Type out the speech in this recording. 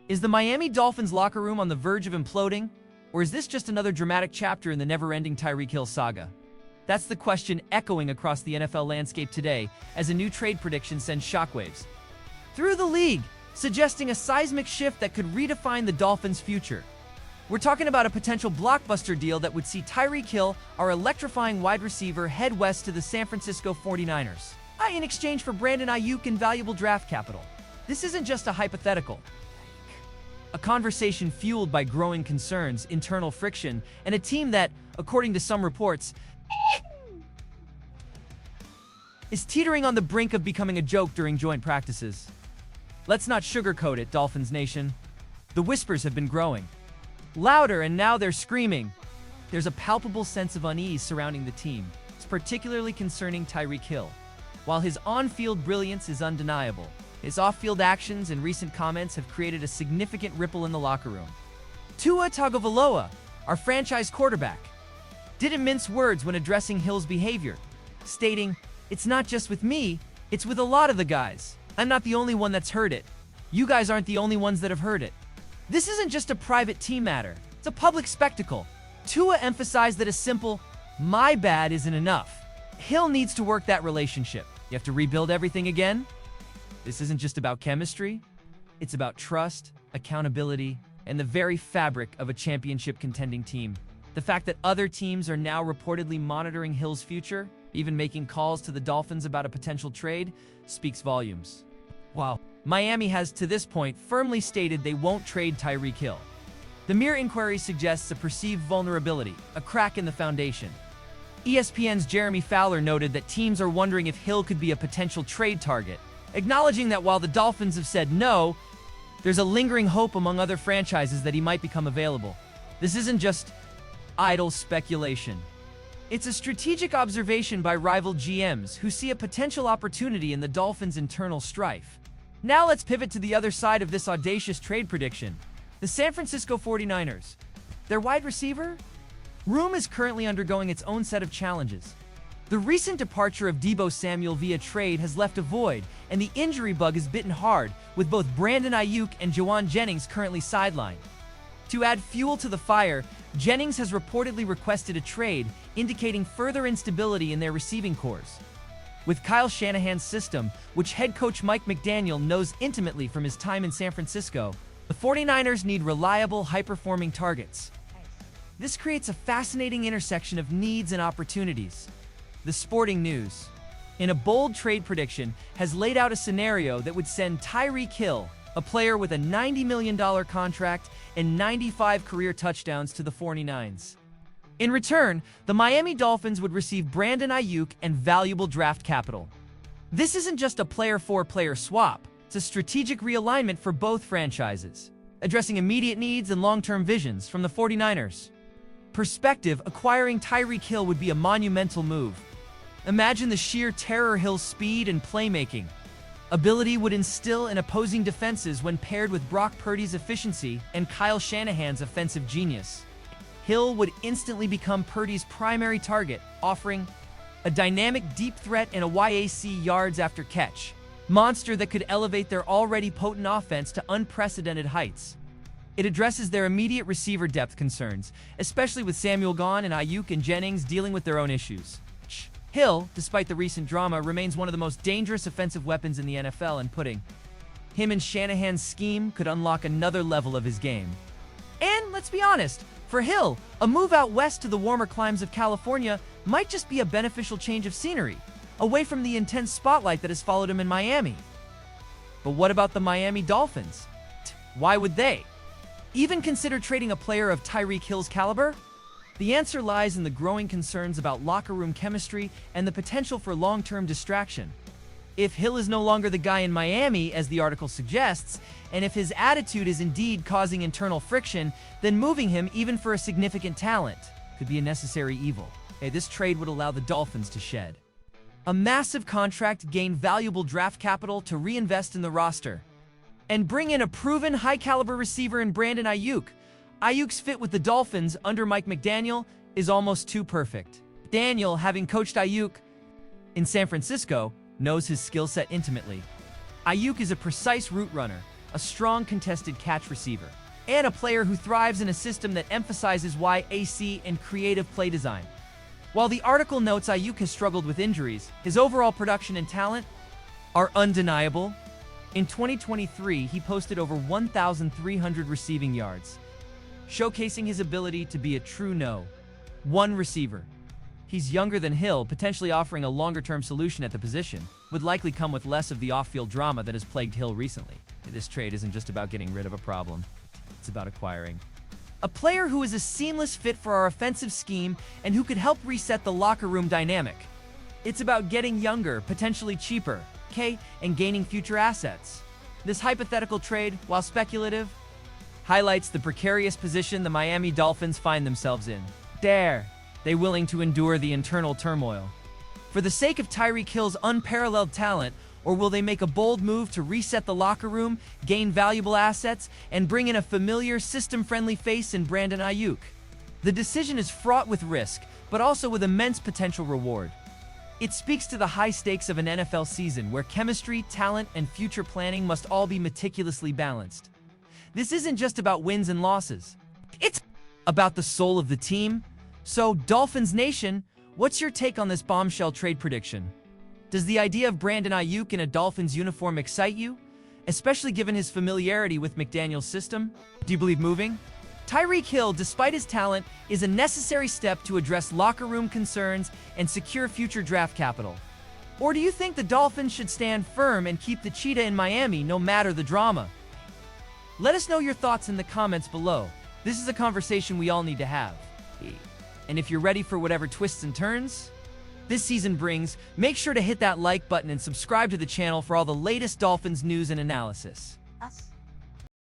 Is the Miami Dolphins locker room on the verge of imploding? Or is this just another dramatic chapter in the never-ending Tyreek Hill saga? That's the question echoing across the NFL landscape today as a new trade prediction sends shockwaves through the league, suggesting a seismic shift that could redefine the Dolphins' future. We're talking about a potential blockbuster deal that would see Tyreek Hill, our electrifying wide receiver, head west to the San Francisco 49ers, in exchange for Brandon Aiyuk and valuable draft capital. This isn't just a hypothetical. A conversation fueled by growing concerns, internal friction, and a team that, according to some reports, is teetering on the brink of becoming a joke during joint practices. Let's not sugarcoat it, Dolphins Nation. The whispers have been growing louder, and now they're screaming. There's a palpable sense of unease surrounding the team. It's particularly concerning Tyreek Hill. While his on-field brilliance is undeniable, his off-field actions and recent comments have created a significant ripple in the locker room. Tua Tagovailoa, our franchise quarterback, didn't mince words when addressing Hill's behavior, stating, "It's not just with me, it's with a lot of the guys. I'm not the only one that's heard it. You guys aren't the only ones that have heard it." This isn't just a private team matter, it's a public spectacle. Tua emphasized that a simple, "my bad" isn't enough. Hill needs to work that relationship. You have to rebuild everything again? This isn't just about chemistry, it's about trust, accountability, and the very fabric of a championship contending team. The fact that other teams are now reportedly monitoring Hill's future, even making calls to the Dolphins about a potential trade, speaks volumes. Wow. Miami has to this point firmly stated they won't trade Tyreek Hill. The mere inquiry suggests a perceived vulnerability, a crack in the foundation. ESPN's Jeremy Fowler noted that teams are wondering if Hill could be a potential trade target, acknowledging that while the Dolphins have said no, there's a lingering hope among other franchises that he might become available. This isn't just idle speculation. It's a strategic observation by rival GMs who see a potential opportunity in the Dolphins' internal strife. Now let's pivot to the other side of this audacious trade prediction. The San Francisco 49ers. Their wide receiver room is currently undergoing its own set of challenges. The recent departure of Deebo Samuel via trade has left a void, and the injury bug has bitten hard, with both Brandon Aiyuk and Jauan Jennings currently sidelined. To add fuel to the fire, Jennings has reportedly requested a trade, indicating further instability in their receiving corps. With Kyle Shanahan's system, which head coach Mike McDaniel knows intimately from his time in San Francisco, the 49ers need reliable, high-performing targets. This creates a fascinating intersection of needs and opportunities. The Sporting News, in a bold trade prediction, has laid out a scenario that would send Tyreek Hill, a player with a $90 million contract and 95 career touchdowns, to the 49ers. In return, the Miami Dolphins would receive Brandon Aiyuk and valuable draft capital. This isn't just a player-for-player swap, it's a strategic realignment for both franchises, addressing immediate needs and long-term visions from the 49ers. Perspective, acquiring Tyreek Hill would be a monumental move. Imagine the sheer terror Hill's speed and playmaking ability would instill in opposing defenses when paired with Brock Purdy's efficiency and Kyle Shanahan's offensive genius. Hill would instantly become Purdy's primary target, offering a dynamic deep threat and a YAC yards after catch monster that could elevate their already potent offense to unprecedented heights. It addresses their immediate receiver depth concerns, especially with Samuel gone and Aiyuk and Jennings dealing with their own issues. Hill, despite the recent drama, remains one of the most dangerous offensive weapons in the NFL, and putting him in Shanahan's scheme could unlock another level of his game. And let's be honest, for Hill, a move out west to the warmer climes of California might just be a beneficial change of scenery, away from the intense spotlight that has followed him in Miami. But what about the Miami Dolphins? Why would they even consider trading a player of Tyreek Hill's caliber? The answer lies in the growing concerns about locker room chemistry and the potential for long-term distraction. If Hill is no longer the guy in Miami, as the article suggests, and if his attitude is indeed causing internal friction, then moving him, even for a significant talent, could be a necessary evil. This trade would allow the Dolphins to shed a massive contract, gain valuable draft capital to reinvest in the roster, and bring in a proven high-caliber receiver in Brandon Aiyuk. Aiyuk's fit with the Dolphins under Mike McDaniel is almost too perfect. Daniel, having coached Aiyuk in San Francisco, knows his skill set intimately. Aiyuk is a precise route runner, a strong contested catch receiver, and a player who thrives in a system that emphasizes YAC and creative play design. While the article notes Aiyuk has struggled with injuries, his overall production and talent are undeniable. In 2023, he posted over 1,300 receiving yards, showcasing his ability to be a true No.1 receiver. He's younger than Hill, potentially offering a longer-term solution at the position, would likely come with less of the off-field drama that has plagued Hill recently. This trade isn't just about getting rid of a problem, it's about acquiring a player who is a seamless fit for our offensive scheme and who could help reset the locker room dynamic. It's about getting younger, potentially cheaper, and gaining future assets. This hypothetical trade, while speculative, highlights the precarious position the Miami Dolphins find themselves in. Dare they willing to endure the internal turmoil for the sake of Tyreek Hill's unparalleled talent, or will they make a bold move to reset the locker room, gain valuable assets, and bring in a familiar, system-friendly face in Brandon Aiyuk? The decision is fraught with risk, but also with immense potential reward. It speaks to the high stakes of an NFL season where chemistry, talent, and future planning must all be meticulously balanced. This isn't just about wins and losses. It's about the soul of the team. So, Dolphins Nation, what's your take on this bombshell trade prediction? Does the idea of Brandon Aiyuk in a Dolphins uniform excite you, especially given his familiarity with McDaniel's system? Do you believe moving Tyreek Hill, despite his talent, is a necessary step to address locker room concerns and secure future draft capital? Or do you think the Dolphins should stand firm and keep the cheetah in Miami no matter the drama? Let us know your thoughts in the comments below. This is a conversation we all need to have. And if you're ready for whatever twists and turns this season brings, make sure to hit that like button and subscribe to the channel for all the latest Dolphins news and analysis.